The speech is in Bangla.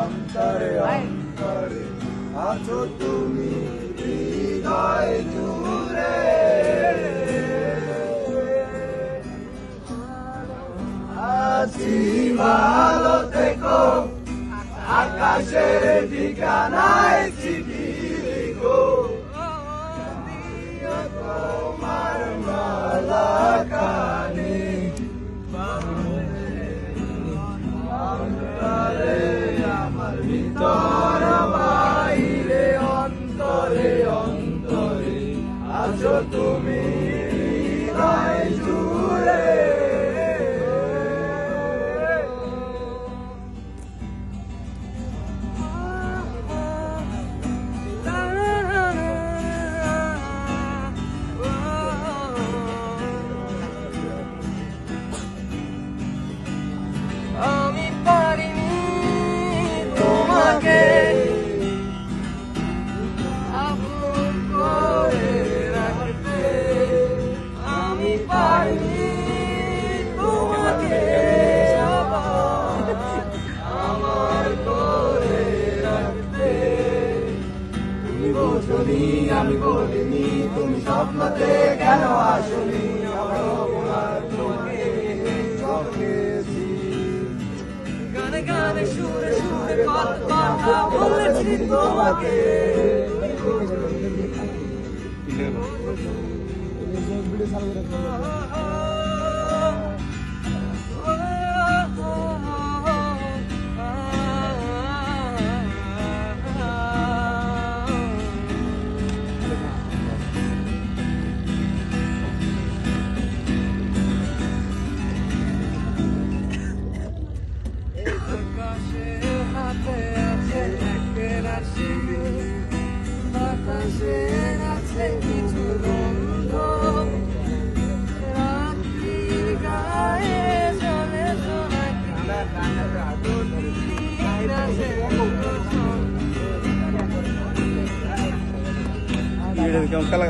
অন্তরে অন্তরে আছো তুমি হৃদয় জুড়ে। আছি ভালো থেকো, আকাশের ঠিকানায় চিঠি লিখো, তোমার মালা খানি আমার ভিতর বাইরে অন্তরে অন্তরে আছো তুমি হৃদয় জুড়ে। আমি পারিনি তোমাকে আপন করে রাখতে, আমি পারিনি তোমাকে আমার করে রাখতে। তুমি বোঝনি আমি বলিনি, তুমি স্বপ্নতে কেন আসনি, আমার অপরাধ তোমাকে ঠকেছি। গানে গানে সুরে সুরে কথা বলেছি তোমাকে। আকাশের হাতে আছে এক রাশি, বাতাসের আছে কিছু গন্ধ, রাত্রির গায়ে চলে শোনাকি। কেমন খেলা